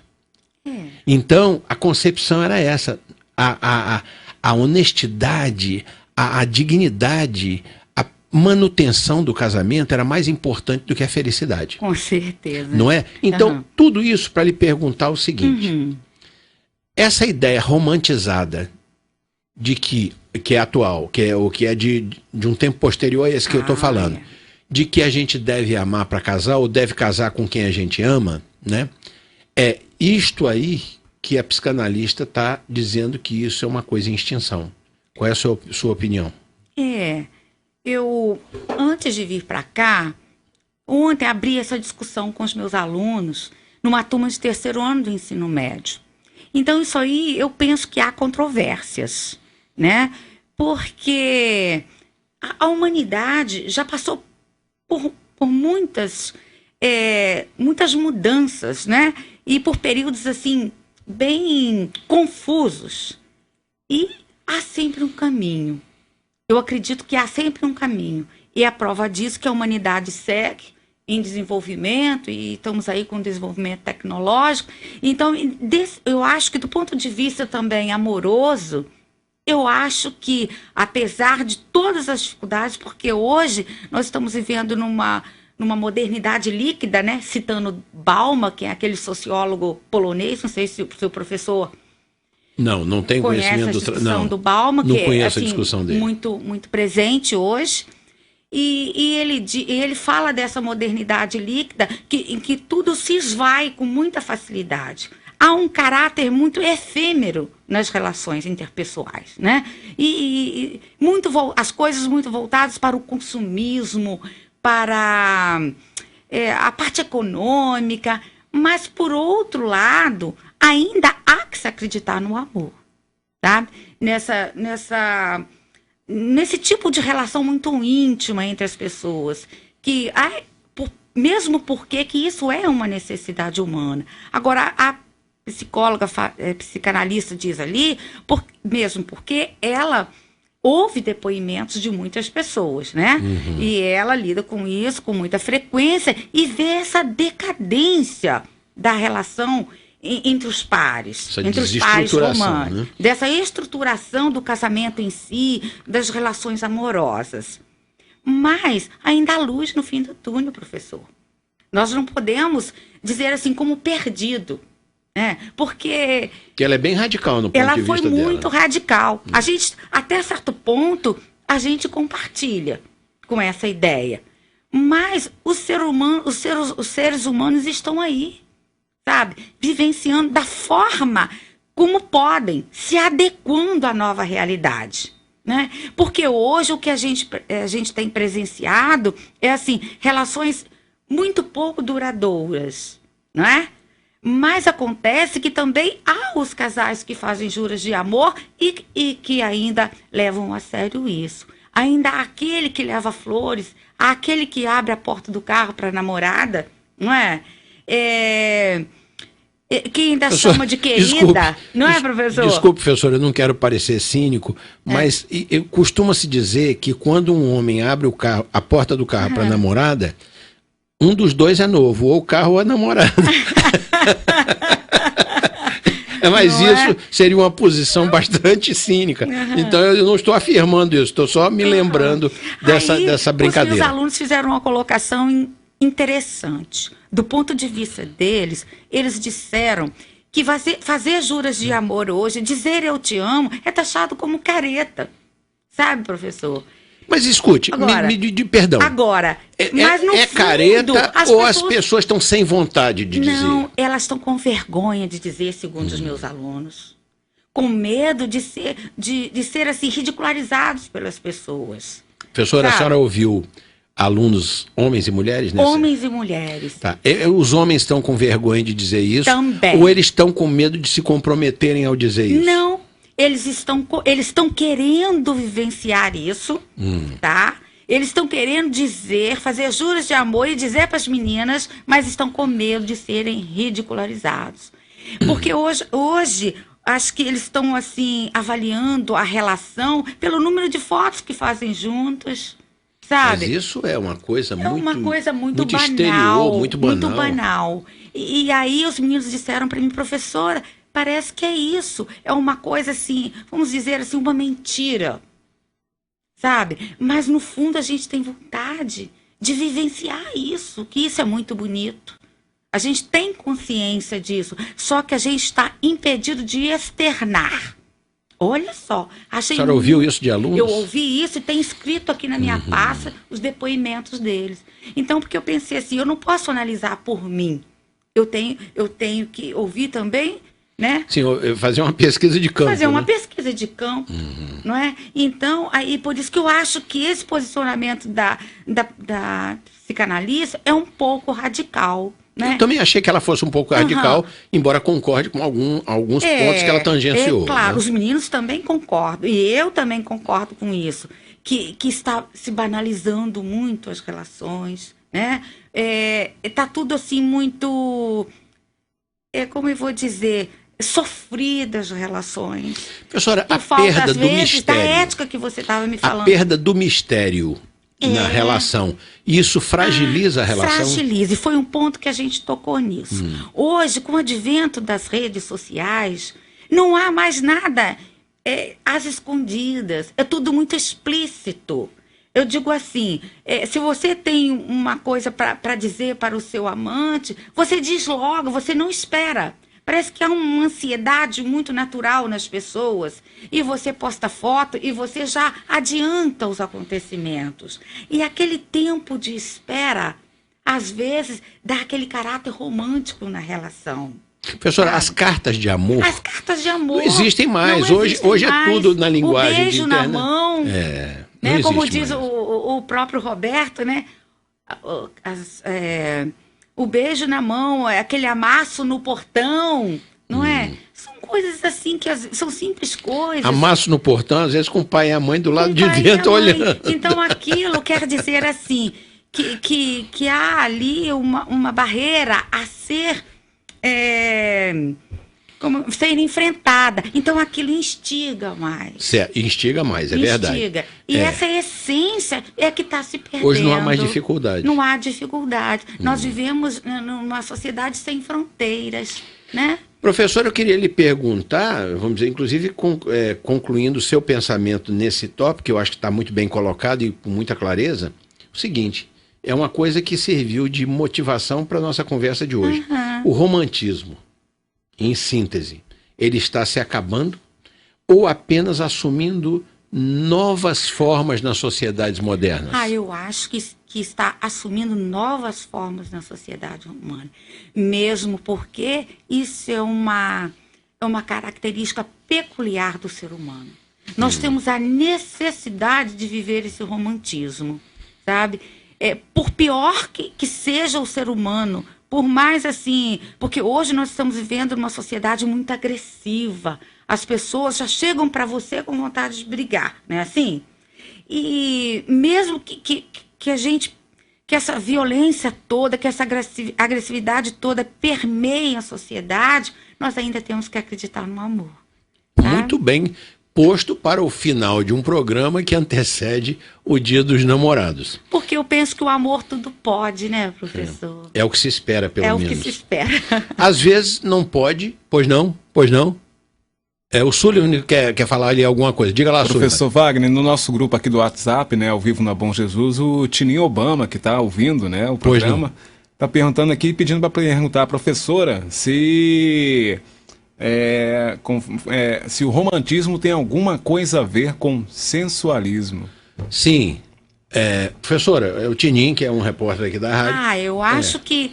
Então, a concepção era essa, a honestidade, a dignidade, a manutenção do casamento era mais importante do que a felicidade. Com certeza. Não é? Então, tudo isso para lhe perguntar o seguinte... Essa ideia romantizada de que é atual, que é de um tempo posterior a esse que eu estou falando, de que a gente deve amar para casar ou deve casar com quem a gente ama, né? É isto aí que a psicanalista está dizendo que isso é uma coisa em extinção. Qual é a sua opinião? Eu, antes de vir para cá, ontem abri essa discussão com os meus alunos numa turma de 3º ano do ensino médio. Então, isso aí, eu penso que há controvérsias, né? Porque a humanidade já passou por muitas mudanças, né? E por períodos, assim, bem confusos. E há sempre um caminho. Eu acredito que há sempre um caminho. E a prova disso que a humanidade segue em desenvolvimento, e estamos aí com desenvolvimento tecnológico. Então, eu acho que do ponto de vista também amoroso, eu acho que, apesar de todas as dificuldades, porque hoje nós estamos vivendo numa modernidade líquida, né? Citando Bauman, que é aquele sociólogo polonês, não sei se o seu professor... Não tenho conhecimento a discussão do Bauman, não que conheço é, a discussão dele. muito presente hoje. E ele fala dessa modernidade líquida em que tudo se esvai com muita facilidade. Há um caráter muito efêmero nas relações interpessoais, né? As coisas muito voltadas para o consumismo, para a parte econômica, mas, por outro lado, ainda há que se acreditar no amor. tá? Nesse tipo de relação muito íntima entre as pessoas, que mesmo porque que isso é uma necessidade humana. Agora, a psicóloga, psicanalista diz ali, mesmo porque ela ouve depoimentos de muitas pessoas, né? Uhum. E ela lida com isso com muita frequência e vê essa decadência da relação entre os pares, entre os pares humanos, né? Dessa estruturação do casamento em si, das relações amorosas. Mas ainda há luz no fim do túnel, professor. Nós não podemos dizer assim como perdido, né? Porque ela é bem radical no ponto de vista dela. Ela foi muito radical. A gente, até certo ponto, a gente compartilha com essa ideia. Mas os seres humanos estão aí, sabe? Vivenciando da forma como podem, se adequando à nova realidade, né? Porque hoje o que a gente tem presenciado é assim, relações muito pouco duradouras, não é? Mas acontece que também há os casais que fazem juras de amor e que ainda levam a sério isso. Ainda há aquele que leva flores, há aquele que abre a porta do carro para a namorada, não é? Que ainda chama de querida, desculpe, não é, professor? Desculpe, professor, eu não quero parecer cínico, mas costuma-se dizer que quando um homem abre a porta do carro para a namorada, um dos dois é novo, ou o carro ou a namorada. Mas não isso seria uma posição bastante cínica. Então eu não estou afirmando isso, estou só me lembrando dessa brincadeira. Os meus alunos fizeram uma colocação interessante. Do ponto de vista deles, eles disseram que fazer juras de amor hoje, dizer eu te amo, é taxado como careta. Sabe, professor? Mas escute, agora, perdão. Agora, mas no fundo, careta ou as pessoas estão sem vontade de dizer? Não, elas estão com vergonha de dizer, segundo os meus alunos. Com medo de ser assim, ridicularizados pelas pessoas. Professora, a senhora ouviu alunos, homens e mulheres? Homens e mulheres. Tá. Os homens estão com vergonha de dizer isso? Também. Ou eles estão com medo de se comprometerem ao dizer isso? Não. Eles estão querendo vivenciar isso, tá? Eles estão querendo fazer juras de amor e dizer para as meninas, mas estão com medo de serem ridicularizados. Porque hoje acho que eles estão assim avaliando a relação pelo número de fotos que fazem juntas, sabe? Mas isso é uma coisa muito banal, exterior, muito banal. Muito banal. E aí os meninos disseram para mim, professora, parece que é isso, é uma coisa assim, vamos dizer assim, uma mentira, sabe? Mas no fundo a gente tem vontade de vivenciar isso, que isso é muito bonito. A gente tem consciência disso, só que a gente está impedido de externar. Olha só. A senhora ouviu isso de alunos? Eu ouvi isso e tem escrito aqui na minha pasta os depoimentos deles. Então, porque eu pensei assim, eu não posso analisar por mim. Eu tenho que ouvir também, né? Sim, fazer uma pesquisa de campo. Fazer uma pesquisa de campo, não é? Então, aí por isso que eu acho que esse posicionamento da psicanalista é um pouco radical, né? Eu também achei que ela fosse um pouco radical, embora concorde com alguns pontos que ela tangenciou. Claro, né? Os meninos também concordam, e eu também concordo com isso, que está se banalizando muito as relações, né? Está tudo assim muito, como eu vou dizer, sofridas relações. Professora, a perda do mistério. Da ética que você estava me falando. A perda do mistério na relação, isso fragiliza a relação? Fragiliza, e foi um ponto que a gente tocou nisso. Hoje, com o advento das redes sociais, não há mais nada às escondidas, é tudo muito explícito. Eu digo assim, se você tem uma coisa para dizer para o seu amante, você diz logo, você não espera. Parece que há uma ansiedade muito natural nas pessoas. E você posta foto e você já adianta os acontecimentos. E aquele tempo de espera, às vezes, dá aquele caráter romântico na relação. Professora, as cartas de amor... As cartas de amor... Não existem mais. Hoje é tudo na linguagem o beijo na mão... Né? Como diz o próprio Roberto, né? O beijo na mão, aquele amasso no portão, não é? São coisas assim que são simples coisas. Amasso no portão, às vezes com o pai e a mãe do lado de pai e dentro a mãe. olhando. Então aquilo quer dizer assim, que há ali uma barreira a ser, ser enfrentada. Então aquilo instiga mais. Instiga mais, é verdade. Instiga. E essa essência é que está se perdendo. Hoje não há mais dificuldade. Não há dificuldade. Nós vivemos numa sociedade sem fronteiras, né? Professor, eu queria lhe perguntar, vamos dizer, inclusive concluindo o seu pensamento nesse tópico, que eu acho que está muito bem colocado e com muita clareza, o seguinte, é uma coisa que serviu de motivação para a nossa conversa de hoje. O romantismo, em síntese, ele está se acabando ou apenas assumindo novas formas nas sociedades modernas? Eu acho que está assumindo novas formas na sociedade humana. Mesmo porque isso é uma característica peculiar do ser humano. Nós temos a necessidade de viver esse romantismo, sabe? Por pior que seja o ser humano, por mais assim... Porque hoje nós estamos vivendo numa sociedade muito agressiva. As pessoas já chegam para você com vontade de brigar, não é assim? E mesmo que essa violência toda, que essa agressividade toda permeie a sociedade, nós ainda temos que acreditar no amor. Tá? Muito bem posto para o final de um programa que antecede o Dia dos Namorados. Porque eu penso que o amor tudo pode, né, professor? É o que se espera, pelo menos. É o que se espera. Às vezes não pode, pois não. O Sullivan quer falar ali alguma coisa. Diga lá, Professor Sullivan. Wagner, no nosso grupo aqui do WhatsApp, né, ao vivo na Bom Jesus, o Tininho Obama, que está ouvindo, né, o programa, está perguntando aqui, pedindo para perguntar à professora se o romantismo tem alguma coisa a ver com sensualismo. Sim. Professora, é o Tininho, que é um repórter aqui da rádio. Eu acho que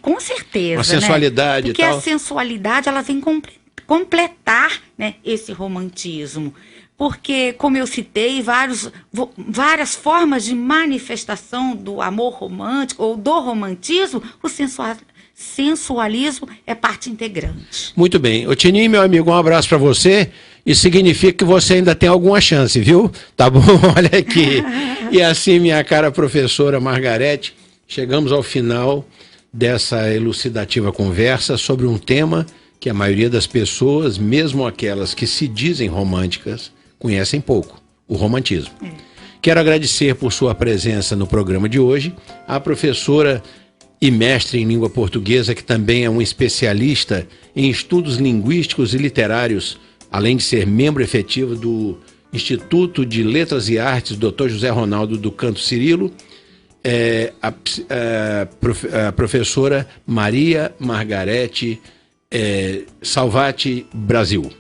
com certeza. A sensualidade, né? Porque e tal. a sensualidade, ela vem completar, né, esse romantismo. Porque, como eu citei, várias formas de manifestação do amor romântico ou do romantismo, o sensualismo é parte integrante. Muito bem. Ô Tininho, meu amigo, um abraço para você. Isso significa que você ainda tem alguma chance, viu? Tá bom? Olha aqui. E assim, minha cara professora Margarete, chegamos ao final dessa elucidativa conversa sobre um tema que a maioria das pessoas, mesmo aquelas que se dizem românticas, conhecem pouco: o romantismo. Quero agradecer por sua presença no programa de hoje a professora e mestre em língua portuguesa, que também é um especialista em estudos linguísticos e literários, além de ser membro efetivo do Instituto de Letras e Artes, Dr. José Ronaldo do Canto Cirilo, a professora Maria Margarete Salvati Brasil.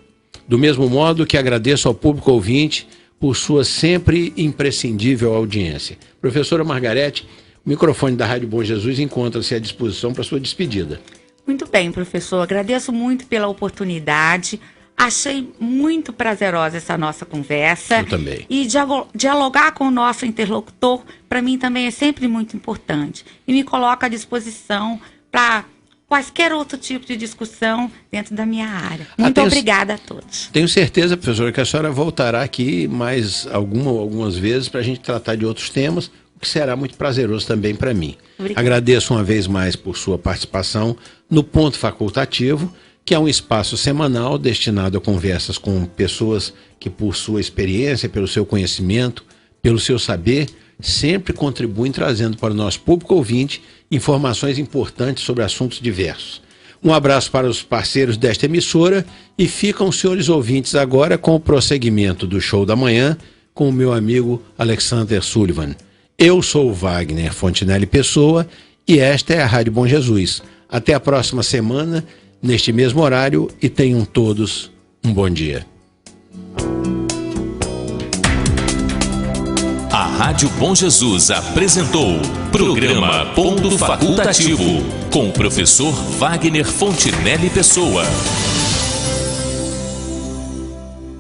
Do mesmo modo que agradeço ao público ouvinte por sua sempre imprescindível audiência. Professora Margarete, o microfone da Rádio Bom Jesus encontra-se à disposição para sua despedida. Muito bem, professor. Agradeço muito pela oportunidade. Achei muito prazerosa essa nossa conversa. Eu também. E dialogar com o nosso interlocutor, para mim, também é sempre muito importante. E me coloco à disposição para quaisquer outro tipo de discussão dentro da minha área. Muito obrigada a todos. Tenho certeza, professora, que a senhora voltará aqui mais algumas vezes para a gente tratar de outros temas, o que será muito prazeroso também para mim. Obrigada. Agradeço uma vez mais por sua participação no Ponto Facultativo, que é um espaço semanal destinado a conversas com pessoas que, por sua experiência, pelo seu conhecimento, pelo seu saber, sempre contribuem trazendo para o nosso público ouvinte informações importantes sobre assuntos diversos. Um abraço para os parceiros desta emissora e ficam os senhores ouvintes agora com o prosseguimento do Show da Manhã com o meu amigo Alexander Sullivan. Eu sou o Wagner Fontinelli Pessoa e esta é a Rádio Bom Jesus. Até a próxima semana, neste mesmo horário, e tenham todos um bom dia. A Rádio Bom Jesus apresentou Programa Ponto Facultativo com o professor Wagner Fontinelli Pessoa.